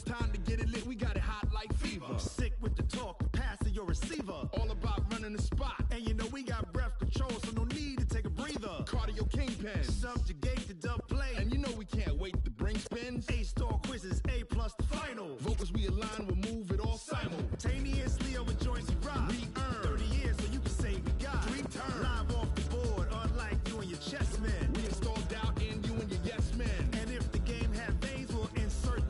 time to get it lit, we got it hot like fever. Sick with the talk, pass to your receiver. All about running the spot. And you know we got breath control, so no need to take a breather. Cardio kingpin. Subjugate the dub play. And you know we can't wait to bring spins. A-star quizzes, A+ the final. Vocals we align, we'll move it all simultaneously over joints and rock. We earn 30 years, so you can say we got 3 turns. Live off the board, unlike you and your chess men. We install doubt in you and your yes men. And if the game had veins, we'll insert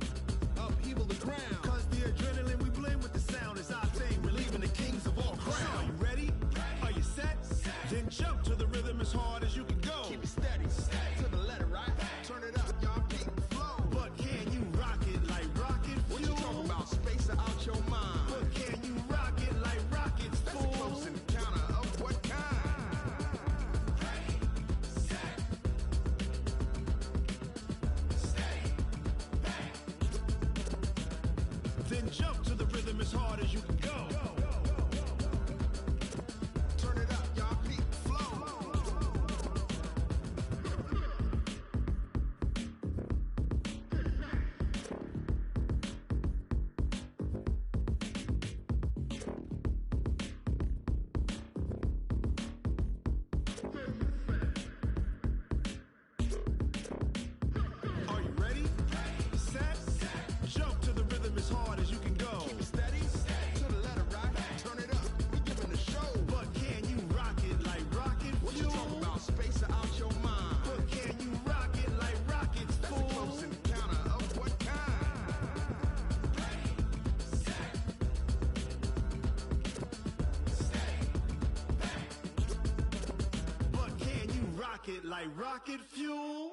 upheaval the ground. Cause the adrenaline we blend with the sound is our thing. We're leaving the kings of all crowns. So are you ready? Are you set? Then jump to the rhythm as hard as you can go. Keep it steady, to the letter, right? Turn it up, y'all, keep the flow. But can you rock it like rocket fuel? What you talking about? Space or out your mind? But can you rock it like rockets, That's fool? a close encounter of what kind? Ready, set, steady, bang. Then jump to the rhythm as hard as you can go. Turn it up, y'all, keep the flow. Are you ready? Set, jump to the rhythm as hard as you can go. Keep it steady, to the letter, right? Turn it up, we giving the show. But can you rock it like rocket What you fuel? talking about? Space or out your mind? But can you rock it like rockets, That's a fool? close encounter of what kind? Ready, set, steady, bang. But can you rock it like rocket fuel?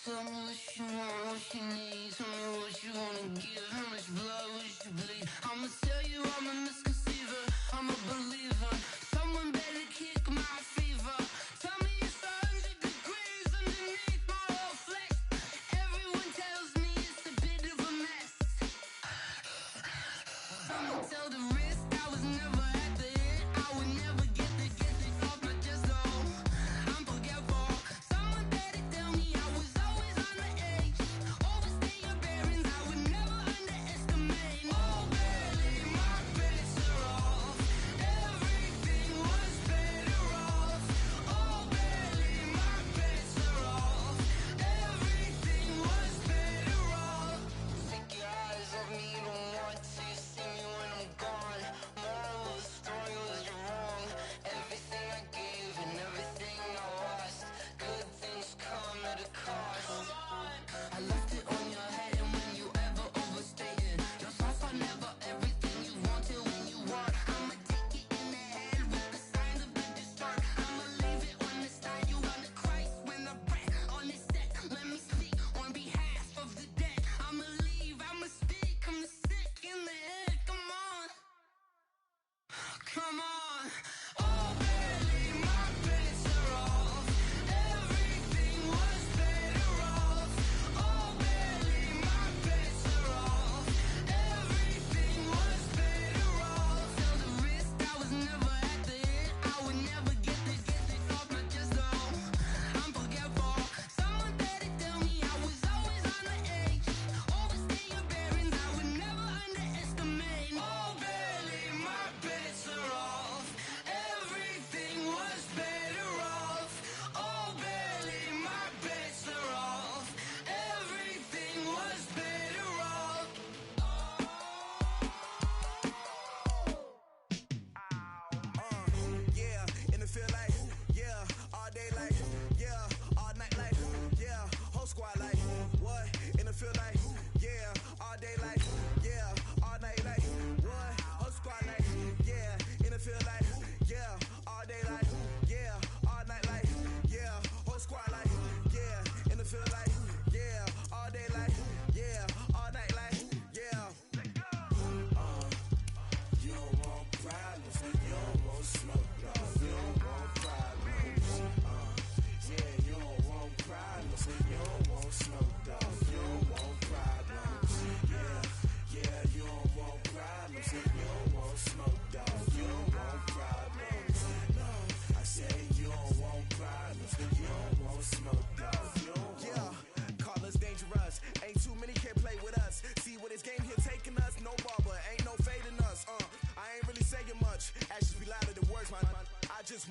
Tell me what you want, what you need. Tell me what you wanna give. How much blood would you bleed? I'ma tell you I'm a misconceiver. I'm a believer. Someone better kick my fever. Tell me it's 100 degrees underneath my whole flesh. Everyone tells me it's a bit of a mess. I'ma tell the risk I was never at the end. I would never get the off my chest, though. I'm forgetful. Someone better tell me I was always on the edge. Overstay your bearings, I would never underestimate.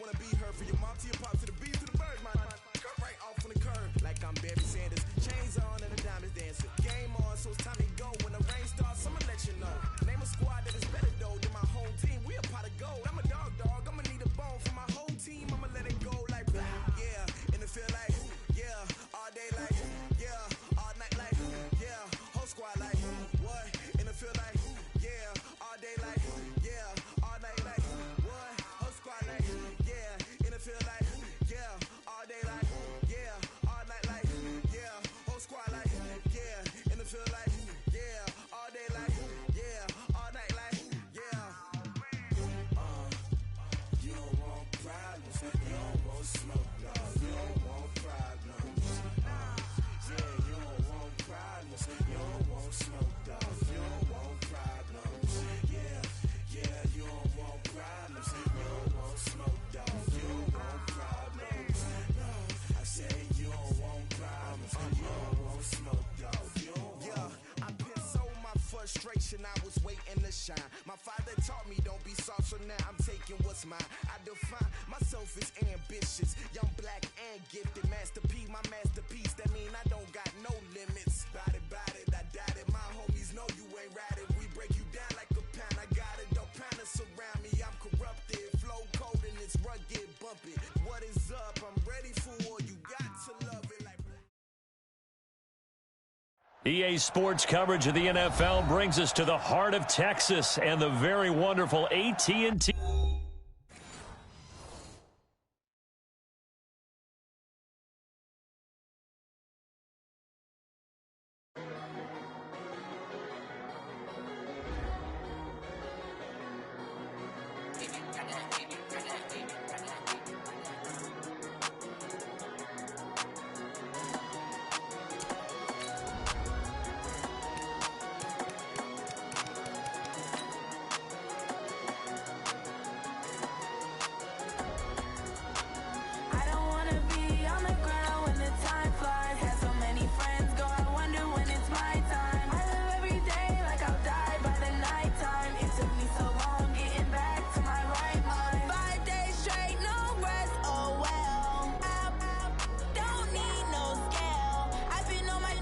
wanna be her. For your mom to your pop to the beat to the bird, my cut right off on the curb. Like I'm Barry Sanders. Chains on and the diamonds dancing. Game on, so it's time to go. When the rain starts, I'ma let you know. Name a squad that is better though than my home team. We a pot of gold. I'm a dog. I'ma need a bone for my whole team. I'ma let it go like yeah. In the field like yeah. All day like yeah. All night like yeah. Whole squad like what? In the field like yeah. All day like yeah. All night like what? Whole squad like yeah. In the field like yeah. All day like yeah. All night like yeah. Whole squad like yeah. In the field like yeah. All day like yeah. All night like yeah. You don't want problems. You don't want smoke. No. You don't want problems. Yeah, you don't want problems. You don't want smoke. Dog. You don't want problems. Yeah, you don't want problems. You don't want smoke. Dog. You don't want problems. No, I say you don't want problems. You don't want smoke. Dog. You don't want. Yeah, I been so my frustration. I was waiting to shine. My father taught me don't be soft, so now I'm taking what's mine. I define myself as ambitious, young, black, and gifted. Master P, my masterpiece. That mean I don't got no limits. Bout it, I doubt it. My homies know you ain't ratted. We break you down like a pound. I got it, don't pound to surround me. I'm corrupted, flow cold and it's rugged, bumpy. What is up? I'm ready for war. You got to love it like. EA Sports coverage of the NFL brings us to the heart of Texas and the very wonderful AT&T. I don't wanna be on the ground when the time flies. Had so many friends go, I wonder when it's my time. I live every day like I'll die by the nighttime. It took me so long getting back to my right mind. 5 days straight, no rest, oh well. Don't need no scale. I've been on my,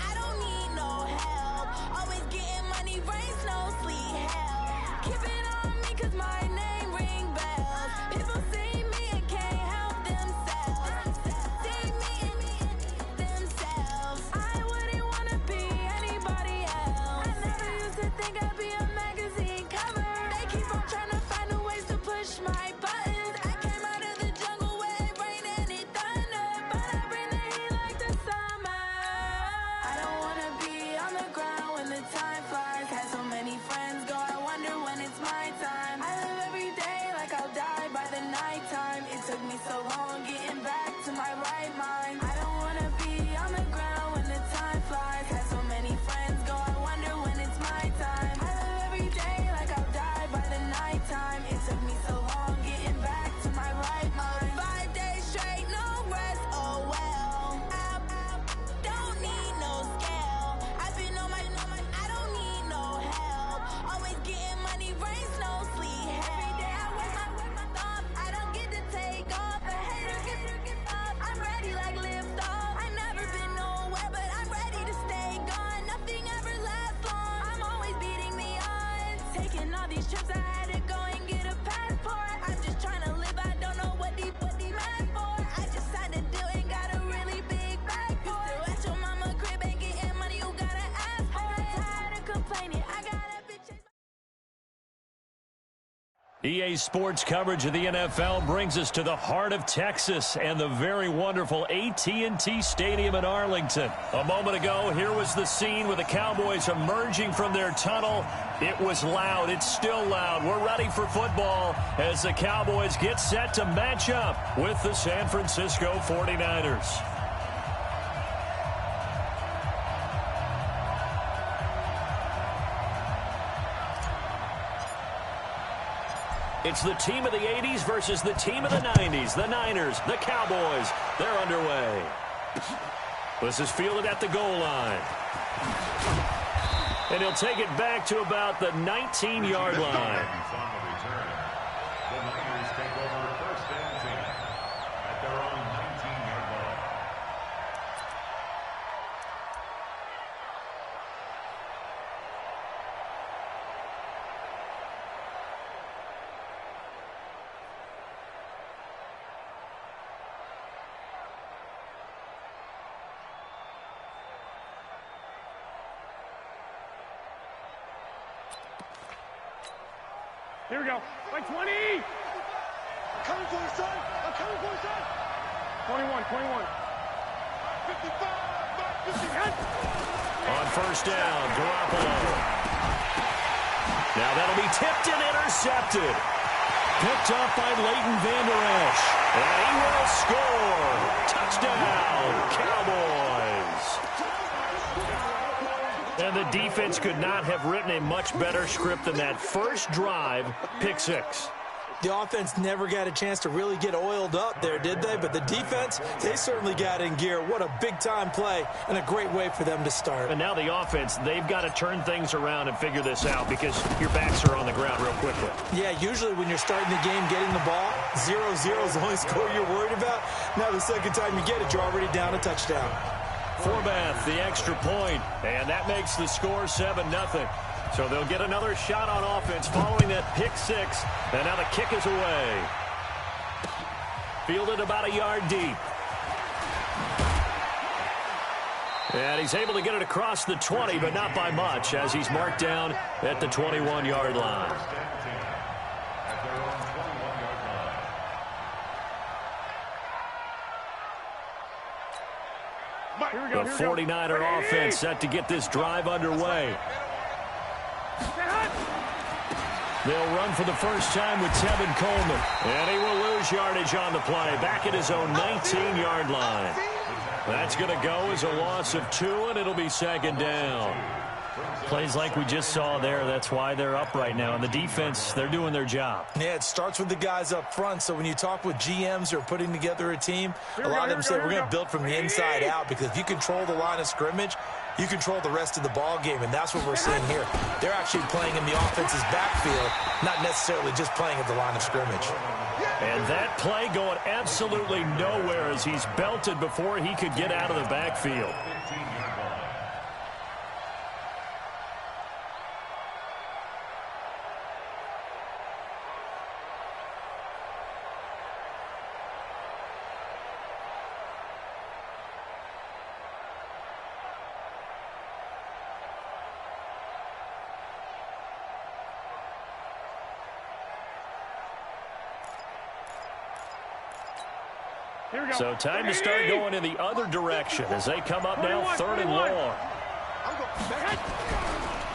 I don't need no help. Always getting money, rain, snow, sleet, hell. Keep it on me 'cause my name ring bells. People see me and can't help themselves. See me and themselves. I wouldn't wanna be anybody else. I never used to think I'd be a magazine cover. They keep on trying to find a ways to push my buttons. I came out of the jungle where it rained and it thunder, but I bring the heat like the summer. I don't wanna be on the ground when the time flies. Had so many friends go, I wonder when it's my time. I live every day like I'll die by the nighttime. It took me so long getting back to my right mind. I don't wanna be on the ground when the time flies. Had so many friends go, I wonder when it's my time. I live every day like I'll die by the nighttime. It took me so long getting back to my right mind. 5 days straight, no rest, oh well. Don't need no scale. I've been on my, I don't need no help. Always getting money, rain, snow, sleet, hell. Every day I work my thoughts. I don't get to take off. The haters get off. I'm ready like lift off. I never been nowhere, but I'm ready to stay gone. Nothing ever lasts long. I'm always beating the odds. Taking all these trips, I had to go and get a passport. I'm just trying to live. I don't know what these mad for. I just signed a deal and got a really big bag for it. You still at your mama crib and getting money, you gotta ask for it. Tired of complaining, I got a bitch. EA Sports coverage of the NFL brings us to the heart of Texas and the very wonderful AT&T Stadium in Arlington. A moment ago, here was the scene with the Cowboys emerging from their tunnel. It was loud. It's still loud. We're ready for football as the Cowboys get set to match up with the San Francisco 49ers. It's the team of the 80s versus the team of the 90s. The Niners, the Cowboys, they're underway. This is fielded at the goal line. And he'll take it back to about the 19-yard line. On the return, the Niners take over first and Here we go. Like 20. I'm coming for you, son. I'm coming for you, son. 21. 55. 50. On first down, Garoppolo. Now that'll be tipped and intercepted. Picked up by Leighton Vander Esch. And he will score. Touchdown, Cowboys. And the defense could not have written a much better script than that first drive, pick six. The offense never got a chance to really get oiled up there, did they? But the defense, they certainly got in gear. What a big-time play and a great way for them to start. And now the offense, they've got to turn things around and figure this out because your backs are on the ground real quickly. Yeah, usually when you're starting the game, getting the ball, 0-0 is the only score you're worried about. Now the second time you get it, you're already down a touchdown. Forbath, the extra point, and that makes the score 7-0. So they'll get another shot on offense following that pick six. And now the kick is away. Fielded about a yard deep. And he's able to get it across the 20, but not by much, as he's marked down at the 21-yard line. The 49er offense set to get this drive underway. They'll run for the first time with Tevin Coleman. And he will lose yardage on the play. Back at his own 19-yard line. That's going to go as a loss of 2, and it'll be second down. Plays like we just saw there. That's why they're up right now. And the defense, they're doing their job. Yeah, it starts with the guys up front. So when you talk with GMs who are putting together a team, a lot of them say we're going to build from the inside out, because if you control the line of scrimmage, you control the rest of the ball game, and that's what we're seeing here. They're actually playing in the offense's backfield, not necessarily just playing at the line of scrimmage. And that play going absolutely nowhere as he's belted before he could get out of the backfield. So time to start going in the other direction as they come up now, 3rd and long.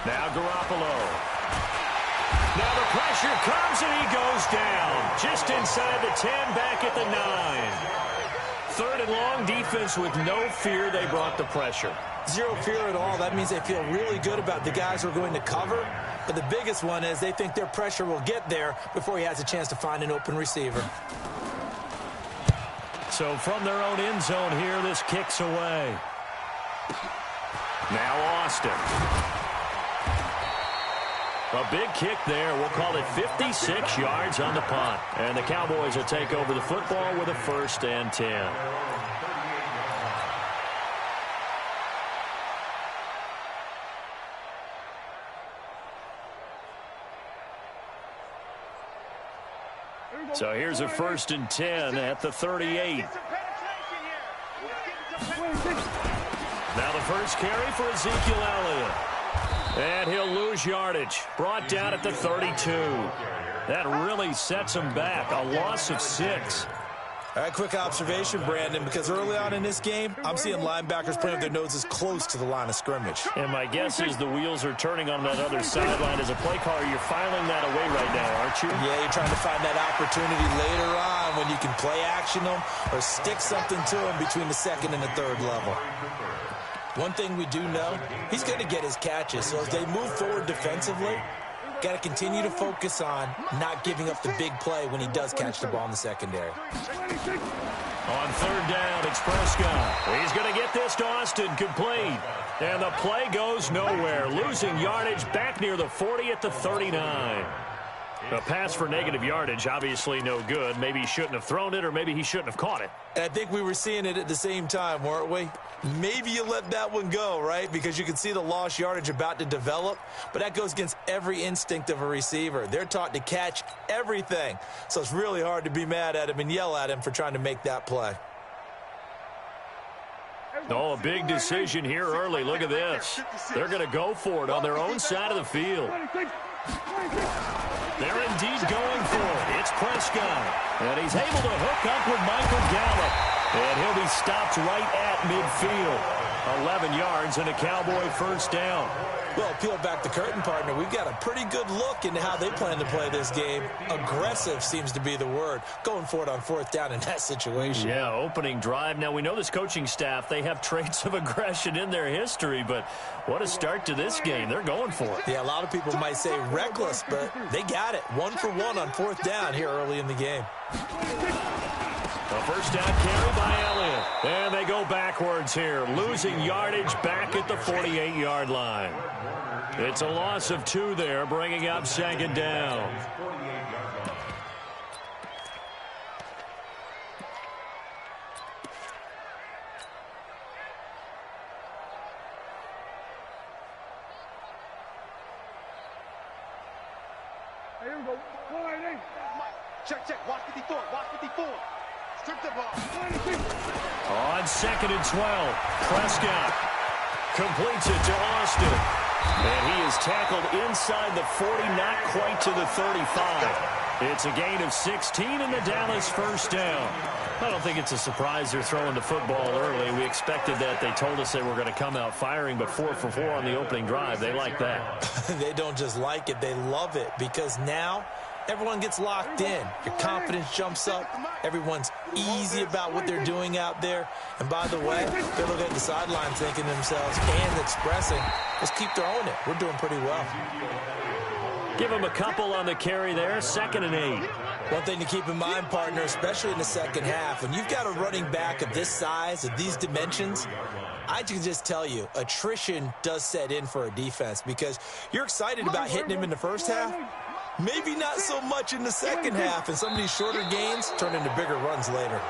Now Garoppolo. Now the pressure comes and he goes down. Just inside the 10, back at the 9. 3rd and long, defense with no fear. They brought the pressure. Zero fear at all. That means they feel really good about the guys who are going to cover. But the biggest one is they think their pressure will get there before he has a chance to find an open receiver. So from their own end zone here, this kicks away. Now Austin. A big kick there. We'll call it 56 yards on the punt. And the Cowboys will take over the football with a 1st and 10. So here's a 1st and 10 at the 38. Now the first carry for Ezekiel Elliott. And he'll lose yardage. Brought down at the 32. That really sets him back. A loss of 6. All right, quick observation, Brandon, because early on in this game, I'm seeing linebackers playing with their noses close to the line of scrimmage. And my guess is the wheels are turning on that other sideline. As a play caller, you're filing that away right now, aren't you? Yeah, you're trying to find that opportunity later on when you can play action them or stick something to them between the 2nd and the 3rd level. One thing we do know, he's going to get his catches. So as they move forward defensively, got to continue to focus on not giving up the big play when he does catch the ball in the secondary. On 3rd down, it's Prescott. He's going to get this to Austin, complete. And the play goes nowhere. Losing yardage back near the 40 at the 39. A pass for negative yardage, obviously no good. Maybe he shouldn't have thrown it, or maybe he shouldn't have caught it. And I think we were seeing it at the same time, weren't we? Maybe you let that one go, right? Because you can see the lost yardage about to develop. But that goes against every instinct of a receiver. They're taught to catch everything. So it's really hard to be mad at him and yell at him for trying to make that play. Oh, a big decision here early. Look at this. They're going to go for it on their own side of the field. They're indeed going for it. It's Prescott. And he's able to hook up with Michael Gallup. And he'll be stopped right at midfield. 11 yards and a Cowboy first down. Well, peel back the curtain, partner. We've got a pretty good look into how they plan to play this game. Aggressive seems to be the word. Going for it on fourth down in that situation. Yeah, opening drive. Now, we know this coaching staff, they have traits of aggression in their history, but what a start to this game. They're going for it. Yeah, a lot of people might say reckless, but they got it. 1 for 1 on fourth down here early in the game. A first down carry by Elliott. And they go backwards here, losing yardage back at the 48-yard line. It's a loss of 2 there, bringing up second down. Here we go. Check. Watch 54. Watch 54. Strip the ball. On 2nd and 12, Prescott completes it to Austin. And he is tackled inside the 40, not quite to the 35. It's a gain of 16 and the Dallas first down. I don't think it's a surprise they're throwing the football early. We expected that. They told us they were going to come out firing, but 4 for 4 on the opening drive. They like that. They don't just like it, they love it, because now everyone gets locked in. Your confidence jumps up. Everyone's easy about what they're doing out there. And by the way, they're looking at the sideline thinking to themselves and expressing, let's keep throwing it. We're doing pretty well. Give him a couple on the carry there. 2nd and 8. One thing to keep in mind, partner, especially in the second half, when you've got a running back of this size, of these dimensions, I can just tell you, attrition does set in for a defense, because you're excited about hitting him in the first half. Maybe not so much in the second half, and some of these shorter gains turn into bigger runs later.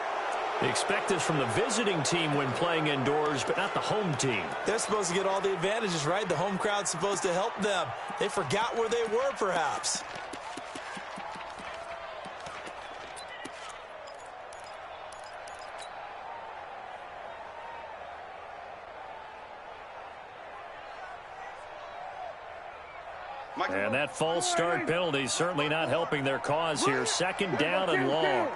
They expect this from the visiting team when playing indoors, but not the home team. They're supposed to get all the advantages, right? The home crowd's supposed to help them. They forgot where they were, perhaps. And that false start penalty certainly not helping their cause here. 2nd down and long.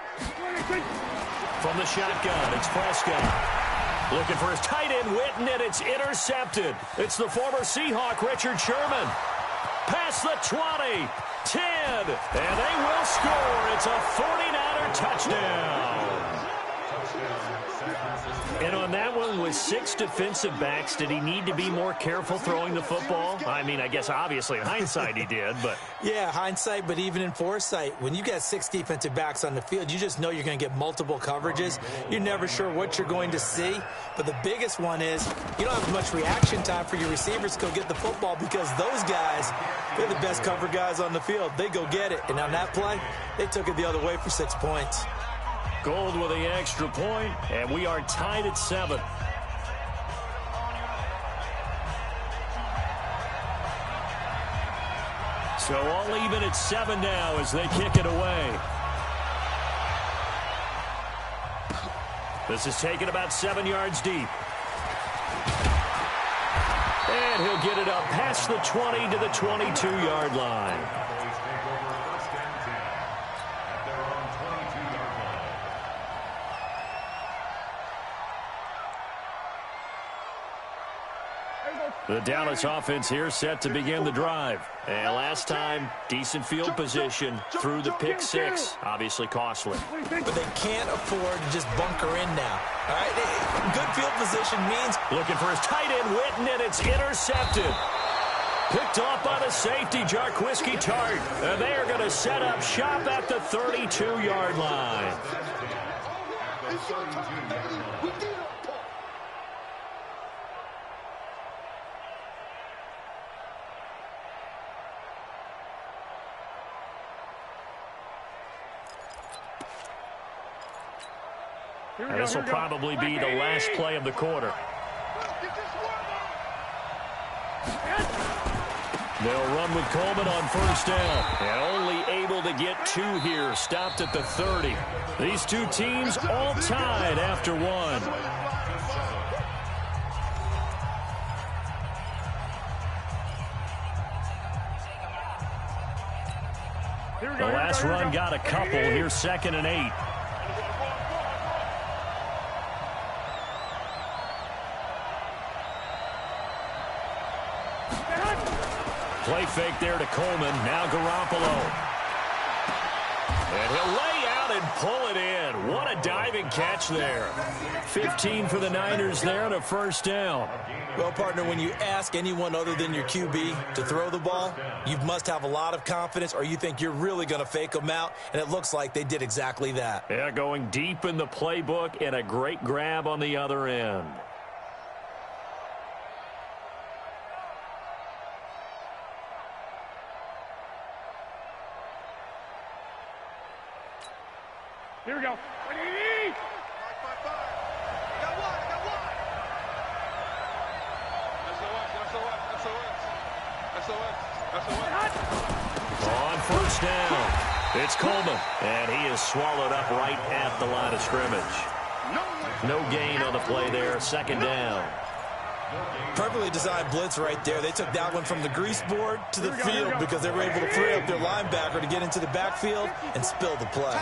From the shotgun, it's Prescott. Looking for his tight end, Witten, and it's intercepted. It's the former Seahawk, Richard Sherman. Past the 20, 10, and they will score. It's a 49er touchdown. And on that one, with 6 defensive backs, did he need to be more careful throwing the football? I mean, I guess obviously in hindsight he did, but... Yeah, hindsight, but even in foresight, when you got 6 defensive backs on the field, you just know you're going to get multiple coverages. You're never sure what you're going to see. But the biggest one is you don't have much reaction time for your receivers to go get the football, because those guys, they're the best cover guys on the field. They go get it. And on that play, they took it the other way for 6 points. Gold with the extra point, and we are tied at 7. So all even at 7 now as they kick it away. This is taken about 7 yards deep. And he'll get it up past the 20 to the 22-yard line. The Dallas offense here set to begin the drive. And last time, decent field position through the pick 6. Obviously costly. But they can't afford to just bunker in now. All right? Good field position means... Looking for his tight end, Witten, and it's intercepted. Picked off by the safety, Jarquiski Tart. And they are going to set up shop at the 32-yard line. And this will probably be the last play of the quarter. They'll run with Coleman on first down. And only able to get 2 here. Stopped at the 30. These two teams all tied after 1. The last run got a couple. Here's 2nd and 8. Play fake there to Coleman. Now Garoppolo. And he'll lay out and pull it in. What a diving catch there. 15 for the Niners there and a first down. Well, partner, when you ask anyone other than your QB to throw the ball, you must have a lot of confidence or you think you're really going to fake them out, and it looks like they did exactly that. Yeah, going deep in the playbook and a great grab on the other end. Here we go. Got one. SOS. On first down, it's Coleman, and he is swallowed up right at the line of scrimmage. No gain on the play there, 2nd down. Perfectly designed blitz right there. They took that one from the grease board to the field because they were able to free up their linebacker to get into the backfield and spill the play.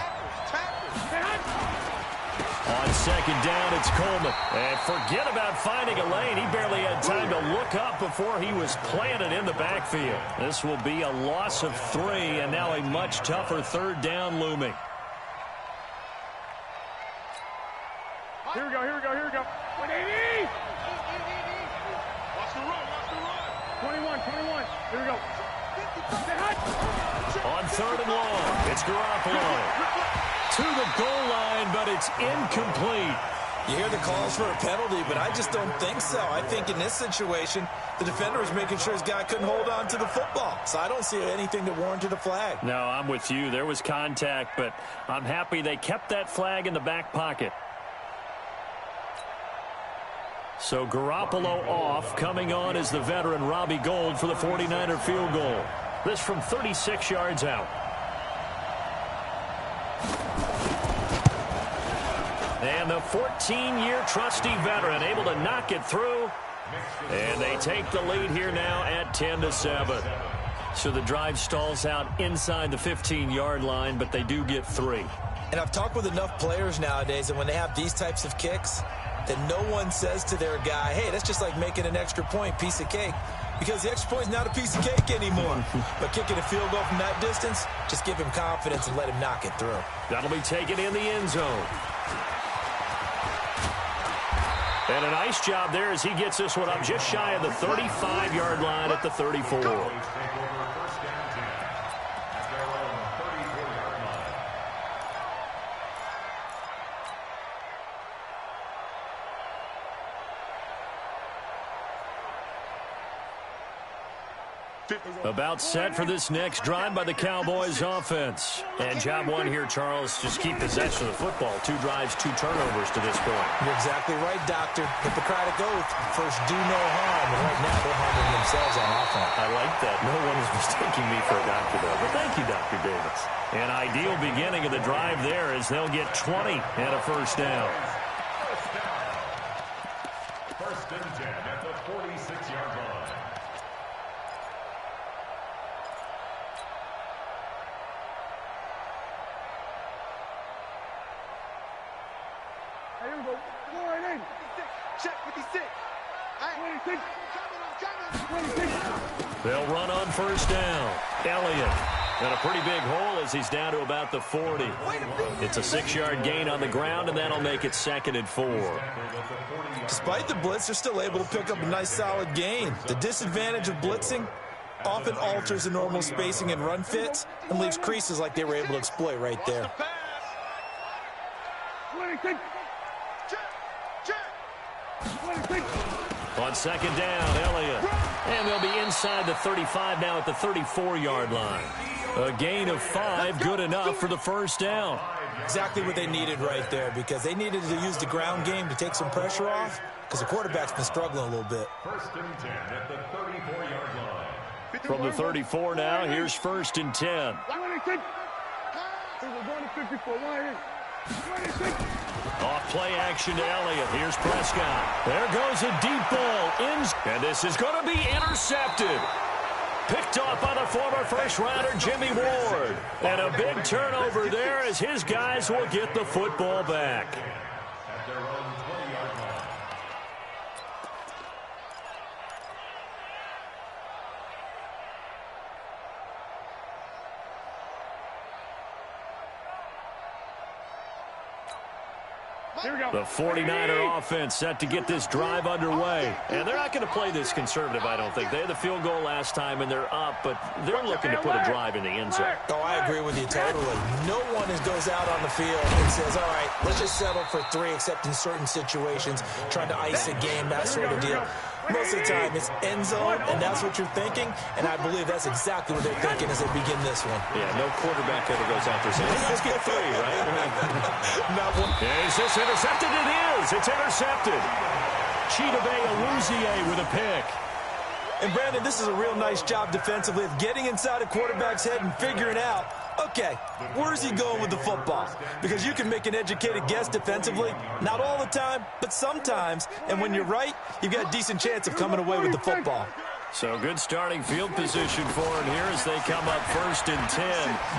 On 2nd down, it's Coleman. And forget about finding a lane. He barely had time to look up before he was planted in the backfield. This will be a loss of 3, and now a much tougher 3rd down looming. Here we go. 180. Watch the run. 21. Here we go. On 3rd and long, it's Garoppolo. To the goal line, but it's incomplete. You hear the calls for a penalty, but I just don't think so. I think in this situation, the defender was making sure his guy couldn't hold on to the football. So I don't see anything that warranted a flag. No, I'm with you. There was contact, but I'm happy they kept that flag in the back pocket. So Garoppolo off. Coming on is the veteran Robbie Gould for the 49er field goal. This from 36 yards out. And the 14-year trusty veteran able to knock it through. And they take the lead here now at 10-7. So the drive stalls out inside the 15-yard line, but they do get 3. And I've talked with enough players nowadays that when they have these types of kicks, that no one says to their guy, hey, that's just like making an extra point, piece of cake. Because the extra point is not a piece of cake anymore. But kicking a field goal from that distance, just give him confidence and let him knock it through. That'll be taken in the end zone. And a nice job there as he gets this one up just shy of the 35-yard line at the 34. About set for this next drive by the Cowboys offense. And job one here, Charles, just keep possession of the football. 2 drives, 2 turnovers to this point. You're exactly right, Doctor. Hippocratic oath. First, do no harm. And right now, they're harming themselves on offense. I like that. No one is mistaking me for a doctor, though. But thank you, Dr. Davis. An ideal beginning of the drive there as they'll get 20 and a first down. First and 10 at the 46-yard line. Here we go. Go right in. Check 56. 26. 26. They'll run on first down. Elliott. And a pretty big hole as he's down to about the 40. It's a 6-yard gain on the ground, and that'll make it 2nd and 4. Despite the blitz, they're still able to pick up a nice solid gain. The disadvantage of blitzing often alters the normal spacing and run fits and leaves creases like they were able to exploit right there. 26. 26. On 2nd down, Elliott. And they'll be inside the 35 now at the 34-yard line. A gain of 5, good enough for the first down. Exactly what they needed right there, because they needed to use the ground game to take some pressure off, because the quarterback's been struggling a little bit. First and 10 at the 34-yard line. From the 34 now, here's 1st and 10. 26. We're going to 54. Right in. 26. Off play action to Elliott. Here's Prescott. There goes a deep ball in. And this is going to be intercepted. Picked off by the former first-rounder Jimmy Ward. And a big turnover there as his guys will get the football back. The 49er offense set to get this drive underway. And they're not going to play this conservative, I don't think. They had the field goal last time, and they're up, but they're looking to put a drive in the end zone. Oh, I agree with you totally. No one goes out on the field and says, all right, let's just settle for 3, except in certain situations, trying to ice a game, that sort of deal. Most of the time, it's end zone, and that's what you're thinking, and I believe that's exactly what they're thinking as they begin this one. Yeah, no quarterback ever goes out there saying, hey, let's get 3, right? Not one. Is this intercepted? It is. It's intercepted. Chidobe Awuzie with a pick. And, Brandon, this is a real nice job defensively of getting inside a quarterback's head and figuring out, okay, where's he going with the football? Because you can make an educated guess defensively, not all the time, but sometimes. And when you're right, you've got a decent chance of coming away with the football. So good starting field position for him here as they come up 1st and 10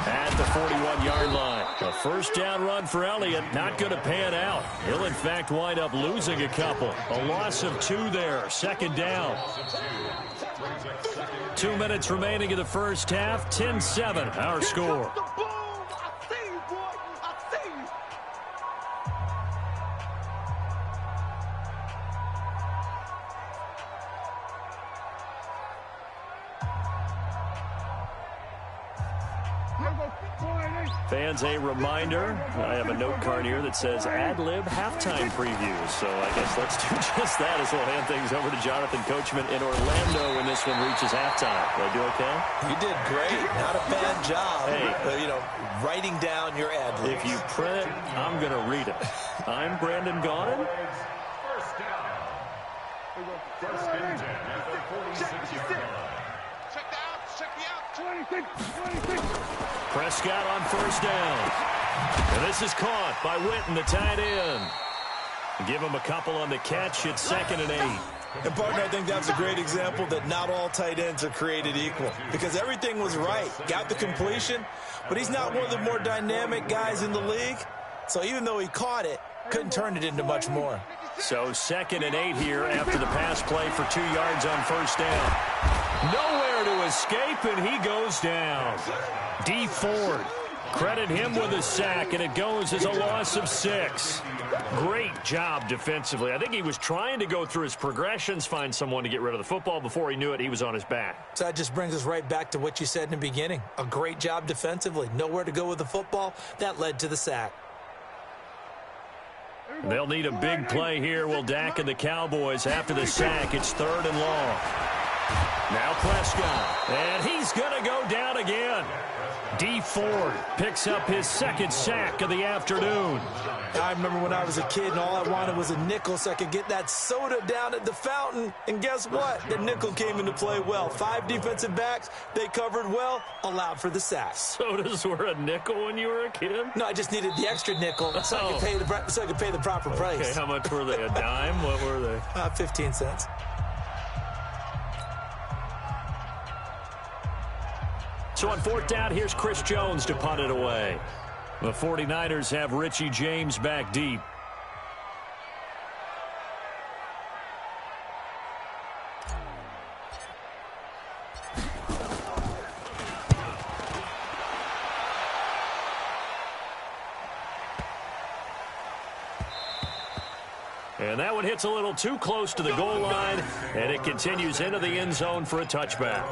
at the 41-yard line. A first down run for Elliott, not going to pan out. He'll, in fact, wind up losing a couple. A loss of 2 there, 2nd down. 2 minutes remaining in the first half, 10-7, our score. Fans, a reminder, I have a note card here that says ad-lib halftime previews. So I guess let's do just that as we'll hand things over to Jonathan Coachman in Orlando when this one reaches halftime. Did I do okay? You did great. Not a bad job. Hey, writing down your ad-libs. If you print it, I'm going to read it. I'm Brandon Gaudin. First down. First and 10 at the 46-yard line. Check the out. Check the out. 26. Prescott on first down. And this is caught by Witten, the tight end. Give him a couple on the catch. It's 2nd and 8. And, partner, I think that's a great example that not all tight ends are created equal. Because everything was right. Got the completion, but he's not one of the more dynamic guys in the league. So even though he caught it, couldn't turn it into much more. So 2nd and 8 here after the pass play for 2 yards on first down. Nowhere to escape, and he goes down. D. Ford, credit him with a sack, and it goes as a loss of 6. Great job defensively. I think he was trying to go through his progressions, find someone to get rid of the football. Before he knew it, he was on his back. So that just brings us right back to what you said in the beginning. A great job defensively. Nowhere to go with the football. That led to the sack. They'll need a big play here. Will Dak and the Cowboys after the sack. It's 3rd and long. Now Prescott, and he's going to go down again. D. Ford picks up his 2nd sack of the afternoon. I remember when I was a kid and all I wanted was a nickel so I could get that soda down at the fountain. And guess what? The nickel came into play well. 5 defensive backs, they covered well, allowed for the sack. Sodas were a nickel when you were a kid? No, I just needed the extra nickel so I could pay the proper price. Okay, how much were they? A dime? What were they? 15 cents. So on 4th down, here's Chris Jones to punt it away. The 49ers have Richie James back deep. And that one hits a little too close to the goal line, and it continues into the end zone for a touchback.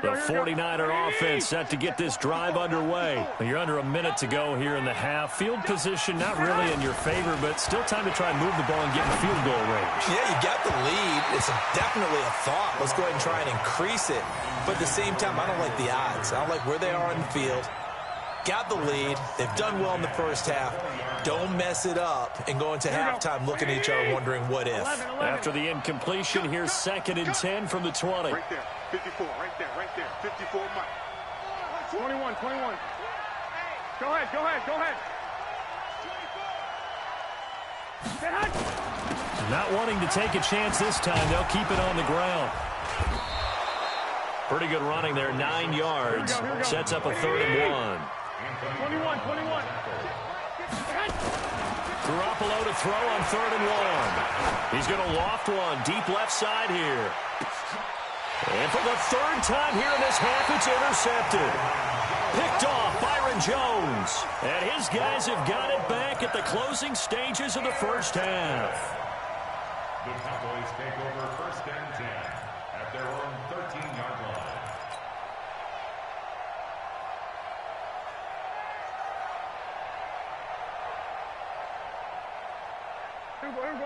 The 49er offense set to get this drive underway. You're under a minute to go here in the half. Field position not really in your favor, but still time to try and move the ball and get in field goal range. Yeah, you got the lead. It's definitely a thought. Let's go ahead and try and increase it. But at the same time, I don't like the odds. I don't like where they are on the field. Got the lead. They've done well in the first half. don't mess it up and go into halftime looking at each other wondering what if. After the incompletion, here's 2nd and 10 from the 20. Right there. 54. Right there. 54, Mike. 21. Go ahead. Not wanting to take a chance this time, they'll keep it on the ground. Pretty good running there, 9 yards. Sets up a 3rd and 1. 21. Garoppolo to throw on 3rd and 1. He's going to loft one, deep left side here. And for the 3rd time here in this half, it's intercepted. Picked off Byron Jones. And his guys have got it back at the closing stages of the first half. The Cowboys take over 1st and 10 at their own 13-yard line.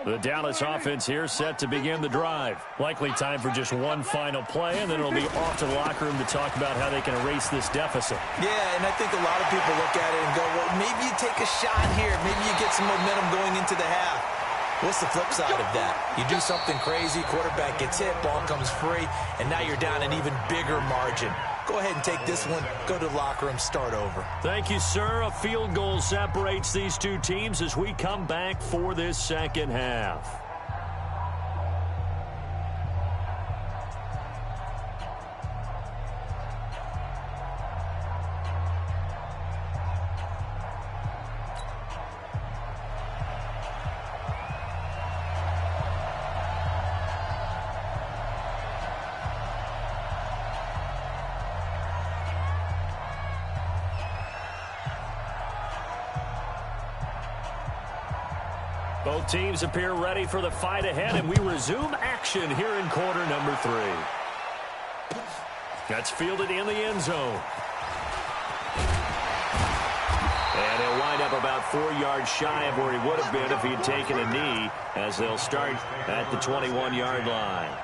The Dallas offense here set to begin the drive. Likely time for just one final play, and then it'll be off to the locker room to talk about how they can erase this deficit. Yeah, and I think a lot of people look at it and go, well, maybe you take a shot here. Maybe you get some momentum going into the half. What's the flip side of that? You do something crazy, quarterback gets hit, ball comes free, and now you're down an even bigger margin. Go ahead and take this one, go to the locker room, start over. Thank you, sir. A field goal separates these two teams as we come back for this second half. Both teams appear ready for the fight ahead, and we resume action here in quarter number 3. That's fielded in the end zone. And he'll wind up about 4 yards shy of where he would have been if he had taken a knee, as they'll start at the 21-yard line.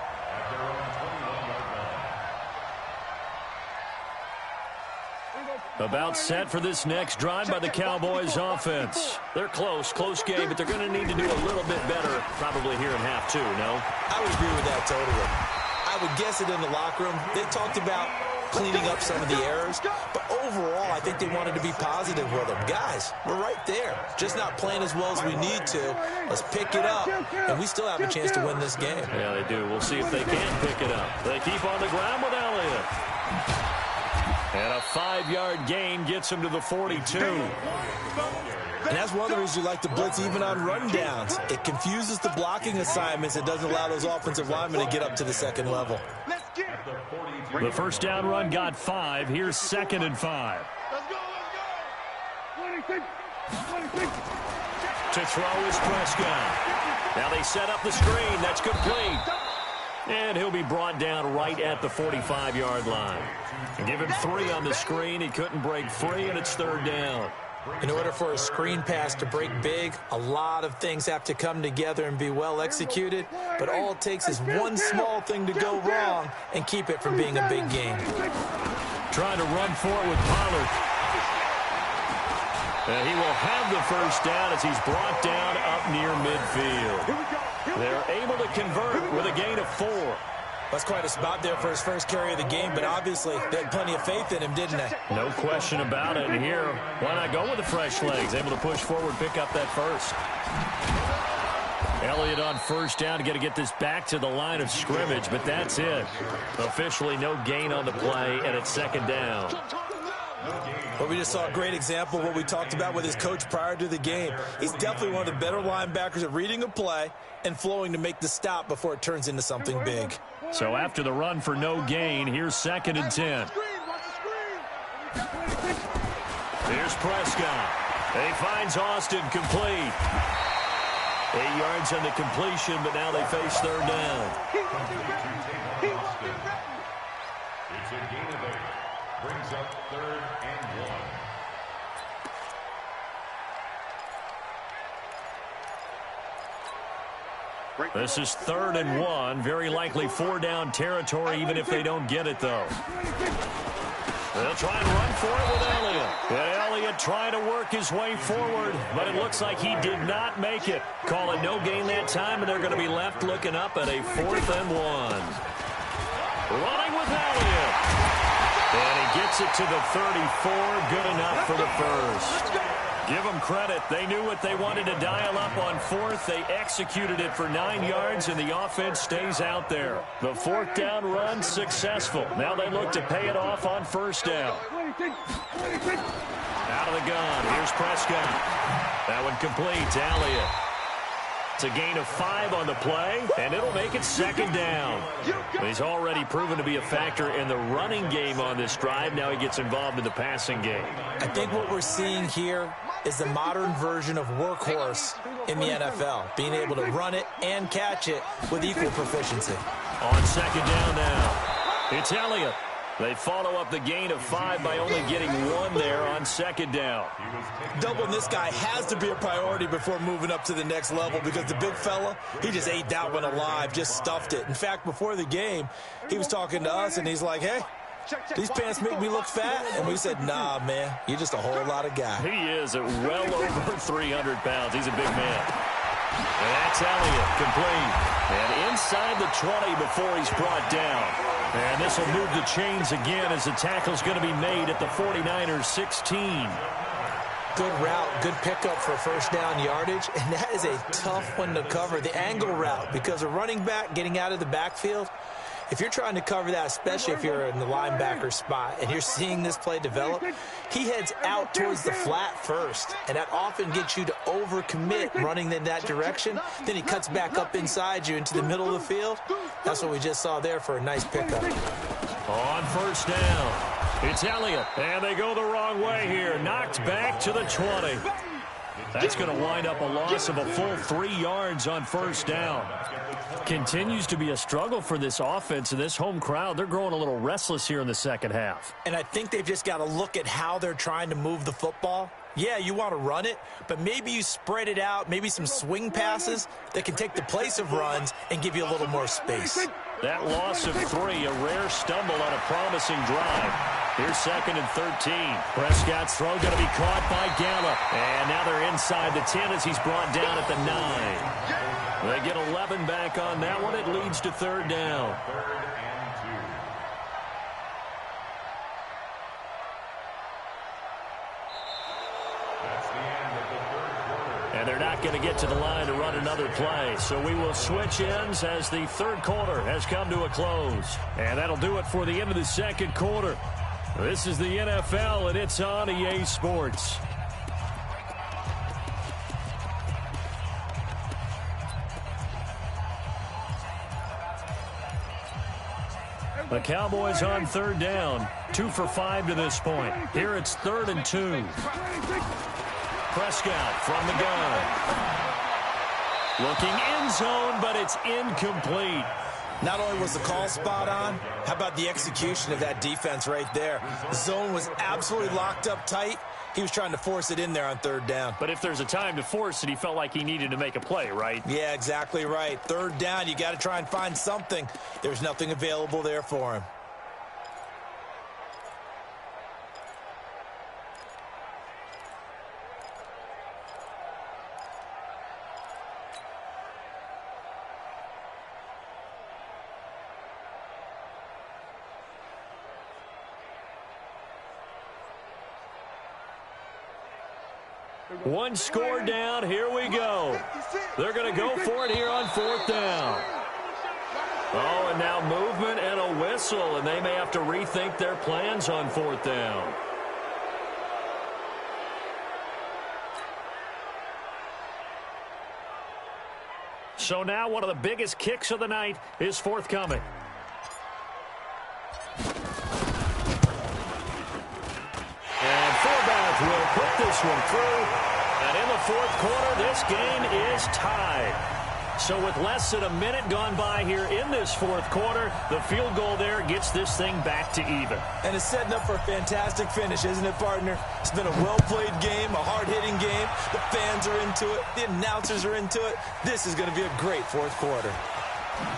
About set for this next drive by the Cowboys offense. They're close game, but they're going to need to do a little bit better probably here in half 2, no? I would agree with that totally. I would guess it in the locker room. They talked about cleaning up some of the errors, but overall, I think they wanted to be positive with them. Guys, we're right there. Just not playing as well as we need to. Let's pick it up, and we still have a chance to win this game. Yeah, they do. We'll see if they can pick it up. They keep on the ground with Elliott. And a 5-yard gain gets him to the 42. And that's one of the reasons you like to blitz even on rundowns. It confuses the blocking assignments. It doesn't allow those offensive linemen to get up to the second level. The first down run got 5. Here's 2nd and 5. To throw is Prescott. Now they set up the screen. That's complete. And he'll be brought down right at the 45-yard line. Give him 3 on the screen. He couldn't break free, and it's 3rd down. In order for a screen pass to break big, a lot of things have to come together and be well executed, but all it takes is one small thing to go wrong and keep it from being a big game. Trying to run for it with Pollard. And he will have the first down as he's brought down up near midfield. They're able to convert with a gain of 4. That's quite a spot there for his first carry of the game, but obviously they had plenty of faith in him, didn't they? No question about it. And here, why not go with the fresh legs? Able to push forward, pick up that first. Elliott on first down. Got to get this back to the line of scrimmage, but that's it. Officially no gain on the play, and it's 2nd down. Well, we just saw a great example of what we talked about with his coach prior to the game. He's definitely one of the better linebackers at reading a play and flowing to make the stop before it turns into something big. So after the run for no gain, here's 2nd and 10. Here's Prescott. He finds Austin complete. 8 yards on the completion, but now they face 3rd down. It's a gain of 8. Brings up 3rd and 1. This is 3rd and 1. Very likely 4-down territory, even if they don't get it, though. They'll try and run for it with Elliott. And Elliott trying to work his way forward, but it looks like he did not make it. Call it no gain that time, and they're going to be left looking up at a 4th and 1. Running with Elliott. And he gets it to the 34. Good enough for the first. Give them credit. They knew what they wanted to dial up on 4th. They executed it for 9 yards, and the offense stays out there. The 4th down run successful. Now they look to pay it off on 1st down. Out of the gun. Here's Prescott. That one complete to Elliott. It's a gain of 5 on the play, and it'll make it 2nd down. He's already proven to be a factor in the running game on this drive. Now he gets involved in the passing game. I think what we're seeing here is the modern version of workhorse in the NFL, being able to run it and catch it with equal proficiency. On 2nd down now, it's Elliott. They follow up the gain of 5 by only getting 1 there on 2nd down. Doubling this guy has to be a priority before moving up to the next level, because the big fella, he just ate that one alive, just stuffed it. In fact, before the game, he was talking to us, and he's like, hey, these pants make me look fat. And we said, nah, man, you're just a whole lot of guy. He is at well over 300 pounds. He's a big man. And that's Elliott, complete. And inside the 20 before he's brought down. And this will move the chains again as the tackle's going to be made at the 49ers 16. Good route, good pickup for 1st down yardage, and that is a tough one to cover, the angle route, because a running back getting out of the backfield, if you're trying to cover that, especially if you're in the linebacker spot and you're seeing this play develop, he heads out towards the flat first, and that often gets you to overcommit running in that direction. Then he cuts back up inside you into the middle of the field. That's what we just saw there for a nice pickup. On 1st down, it's Elliott, and they go the wrong way here. Knocked back to the 20. That's going to wind up a loss of a full 3 yards on 1st down. Continues to be a struggle for this offense and this home crowd. They're growing a little restless here in the 2nd half. And I think they've just got to look at how they're trying to move the football. Yeah, you want to run it, but maybe you spread it out, maybe some swing passes that can take the place of runs and give you a little more space. That loss of 3, a rare stumble on a promising drive. Here's 2nd and 13. Prescott's throw going to be caught by Gallup. And now they're inside the 10 as he's brought down at the 9. They get 11 back on that one. It leads to 3rd down. And they're not going to get to the line to run another play. So we will switch ends as the 3rd quarter has come to a close. And that'll do it for the end of the 2nd quarter. This is the NFL, and it's on EA Sports. The Cowboys on 3rd down. 2 for 5 to this point. Here it's 3rd and 2. Prescott from the gun. Looking end zone, but it's incomplete. Not only was the call spot on, how about the execution of that defense right there? The zone was absolutely locked up tight. He was trying to force it in there on 3rd down. But if there's a time to force it, he felt like he needed to make a play, right? Yeah, exactly right. 3rd down, you got to try and find something. There's nothing available there for him. One score down. Here we go. They're going to go for it here on 4th down. Oh, and now movement and a whistle, and they may have to rethink their plans on 4th down. So now one of the biggest kicks of the night is forthcoming. And fullback will put this one through. And in the 4th quarter, this game is tied. So with less than a minute gone by here in this 4th quarter, the field goal there gets this thing back to even. And it's setting up for a fantastic finish, isn't it, partner? It's been a well-played game, a hard-hitting game. The fans are into it. The announcers are into it. This is going to be a great 4th quarter.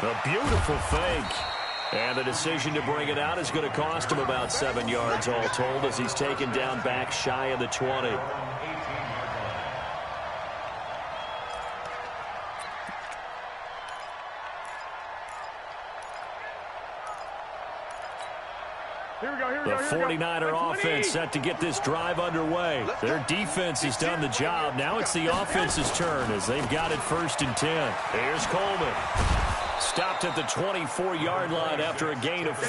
A beautiful fake. And the decision to bring it out is going to cost him about 7 yards all told as he's taken down back shy of the 20. The 49er offense set to get this drive underway. Their defense has done the job. Now it's the offense's turn as they've got it 1st and 10. Here's Coleman. Stopped at the 24-yard line after a gain of 5.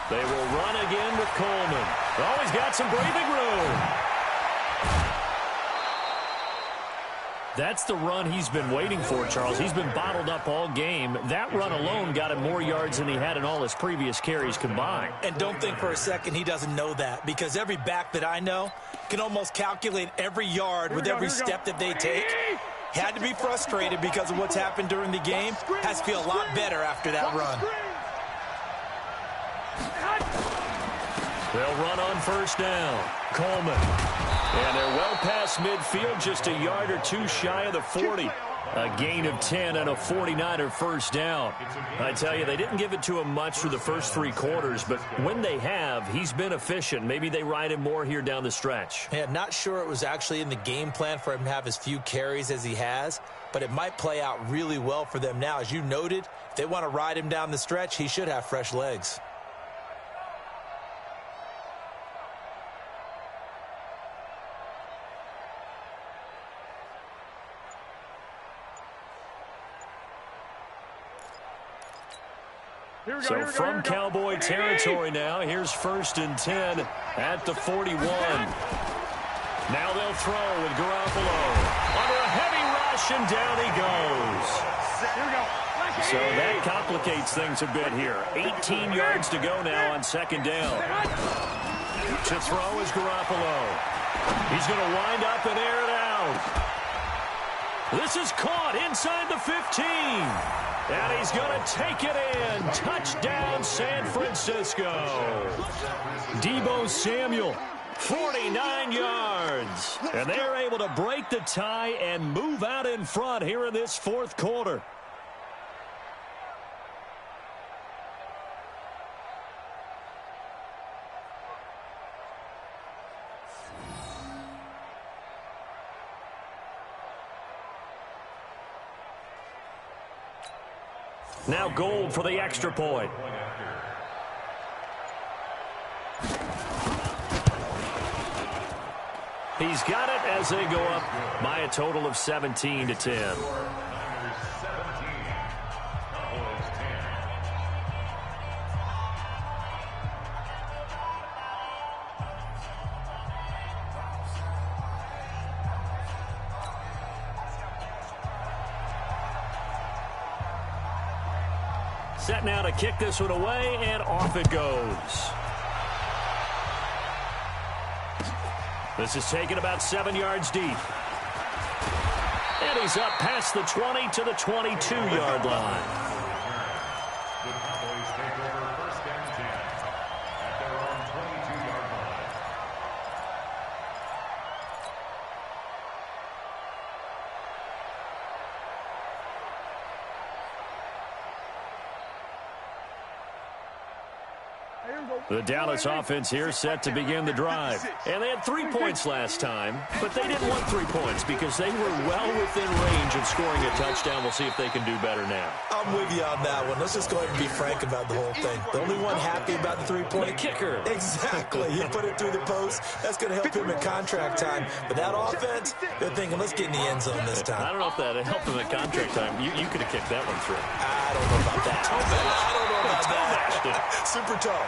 They will run again with Coleman. Oh, he's got some breathing room. That's the run he's been waiting for, Charles. He's been bottled up all game. That run alone got him more yards than he had in all his previous carries combined. And don't think for a second he doesn't know that, because every back that I know can almost calculate every yard with every step that they take. He had to be frustrated because of what's happened during the game. Has to feel a lot better after that run. They'll run on 1st down. Coleman. And they're well past midfield, just a yard or two shy of the 40. A gain of 10 and a 49er 1st down. I tell you, they didn't give it to him much through the first 3 quarters, but when they have, he's been efficient. Maybe they ride him more here down the stretch. Yeah, not sure it was actually in the game plan for him to have as few carries as he has, but it might play out really well for them now. As you noted, if they want to ride him down the stretch, he should have fresh legs. So from Cowboy territory now, here's 1st and 10 at the 41. Now they'll throw with Garoppolo. Under a heavy rush, and down he goes. So that complicates things a bit here. 18 yards to go now on 2nd down. To throw is Garoppolo. He's going to wind up and air it out. This is caught inside the 15. And he's going to take it in. Touchdown, San Francisco. Deebo Samuel, 49 yards. And they're able to break the tie and move out in front here in this 4th quarter. Now Gold for the extra point. He's got it as they go up by a total of 17 to 10. Set now to kick this one away, and off it goes. This is taken about 7 yards deep. And he's up past the 20 to the 22-yard line. The Cowboys take over 1st and 10 at their own 22-yard line. The Dallas offense here set to begin the drive. And they had 3 points last time, but they didn't want 3 points because they were well within range of scoring a touchdown. We'll see if they can do better now. I'm with you on that one. Let's just go ahead and be frank about the whole thing. The only one happy about the 3-point the kicker. Exactly. You put it through the post. That's going to help him in contract time. But that offense, they're thinking, let's get in the end zone this time. I don't know if that helped him in contract time. You could have kicked that one through. I don't know about that. I don't know about that. Super tall.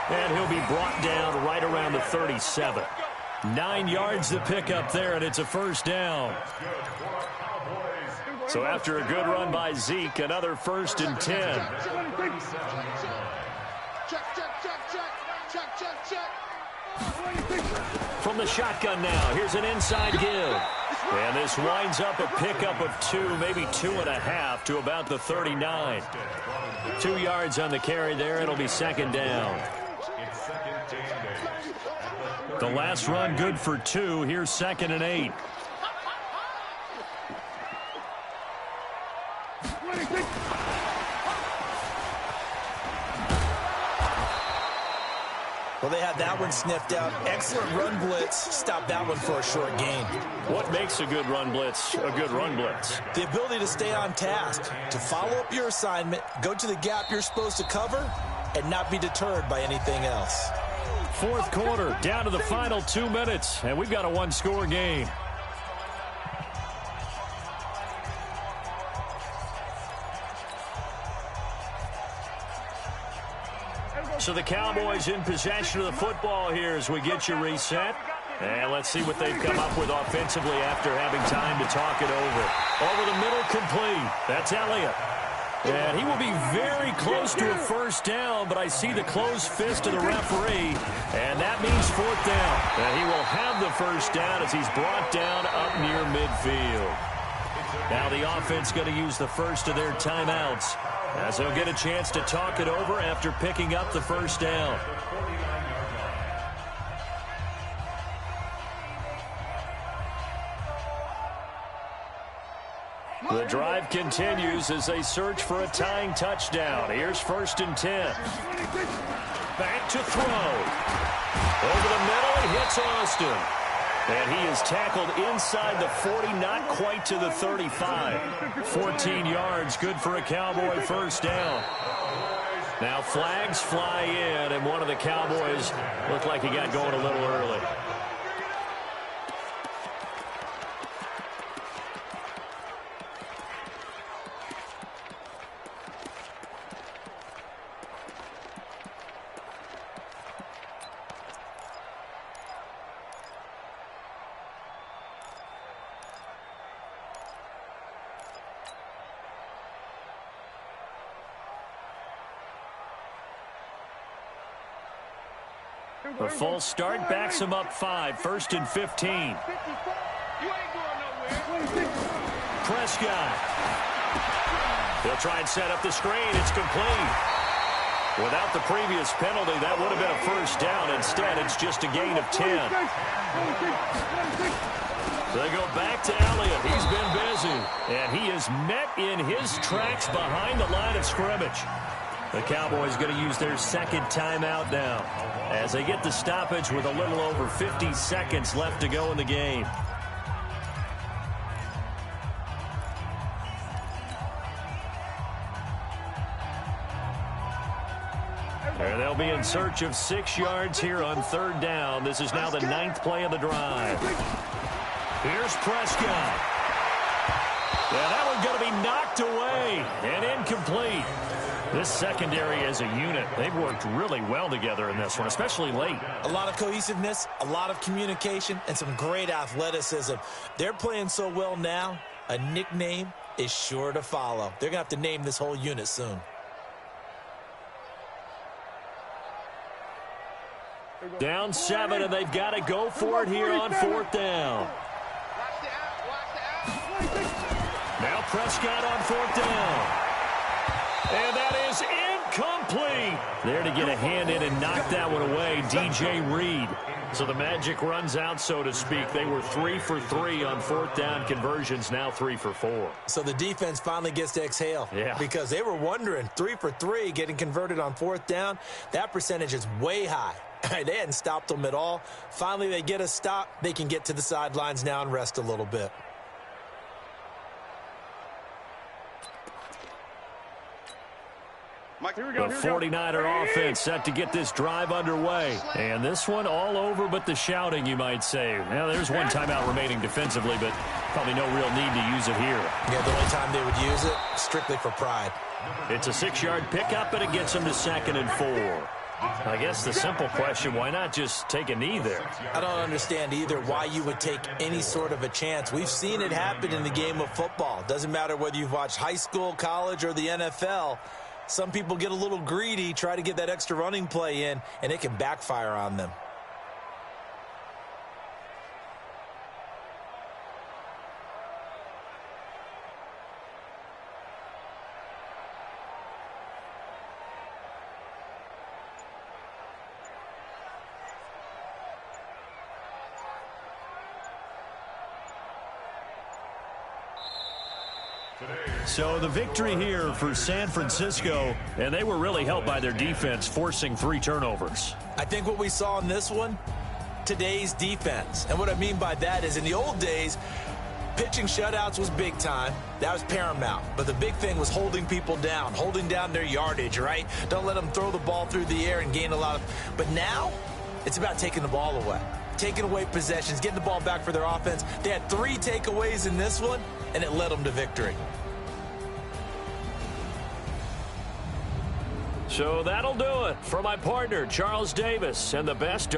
And he'll be brought down right around the 37. 9 yards to pick up there, and it's a 1st down. So after a good run by Zeke, another 1st and 10. From the shotgun now, here's an inside give. And this winds up a pickup of 2, maybe 2.5 to about the 39. 2 yards on the carry there. It'll be 2nd down. The last run good for 2. Here's 2nd and 8. Well, they had that one sniffed out. Excellent run blitz. Stopped that one for a short gain. What makes a good run blitz a good run blitz? The ability to stay on task, to follow up your assignment, go to the gap you're supposed to cover, and not be deterred by anything else. Fourth quarter, down to the final 2 minutes, and we've got a one-score game. So the Cowboys in possession of the football here as we get you reset. And let's see what they've come up with offensively after having time to talk it over. Over the middle, complete. That's Elliott. And he will be very close to a first down, but I see the closed fist of the referee, and that means fourth down. And he will have the first down as he's brought down up near midfield. Now the offense going to use the first of their timeouts as they'll get a chance to talk it over after picking up the first down. The drive continues as they search for a tying touchdown. Here's 1st and 10. Back to throw. Over the middle, he hits Austin. And he is tackled inside the 40, not quite to the 35. 14 yards, good for a Cowboy first down. Now flags fly in, and one of the Cowboys looked like he got going a little early. A full start backs him up 5, 1st and 15. Prescott. He'll try and set up the screen. It's complete. Without the previous penalty, that would have been a first down. Instead, it's just a gain of 10. They go back to Elliott. He's been busy. And he is met in his tracks behind the line of scrimmage. The Cowboys going to use their second timeout now as they get the stoppage with a little over 50 seconds left to go in the game. And they'll be in search of 6 yards here on 3rd down. This is now the 9th play of the drive. Here's Prescott. Yeah, that one's going to be knocked away and incomplete. This secondary as a unit, they've worked really well together in this one, especially late. A lot of cohesiveness, a lot of communication, and some great athleticism. They're playing so well now, a nickname is sure to follow. They're going to have to name this whole unit soon. Down 7, and they've got to go for it here on 4th down. Now Prescott on 4th down. And that is incomplete. There to get a hand in and knock that one away, DJ Reed. So the magic runs out, so to speak. They were 3 for 3 on 4th down conversions, now 3 for 4. So the defense finally gets to exhale. Yeah. Because they were wondering, 3 for 3 getting converted on 4th down. That percentage is way high. They hadn't stopped them at all. Finally, they get a stop. They can get to the sidelines now and rest a little bit. The 49er offense set to get this drive underway. And this one all over but the shouting, you might say. Now, there's one timeout remaining defensively, but probably no real need to use it here. Yeah, the only time they would use it, strictly for pride. It's a 6-yard pickup, and it gets them to 2nd and 4. I guess the simple question, why not just take a knee there? I don't understand either why you would take any sort of a chance. We've seen it happen in the game of football. Doesn't matter whether you've watched high school, college, or the NFL. Some people get a little greedy, try to get that extra running play in, and it can backfire on them. So the victory here for San Francisco, and they were really helped by their defense, forcing 3 turnovers. I think what we saw in this one, today's defense. And what I mean by that is in the old days, pitching shutouts was big time. That was paramount. But the big thing was holding people down, holding down their yardage, right? Don't let them throw the ball through the air and gain a lot of... But now, it's about taking the ball away. Taking away possessions, getting the ball back for their offense. They had 3 takeaways in this one, and it led them to victory. So that'll do it for my partner, Charles Davis, and the best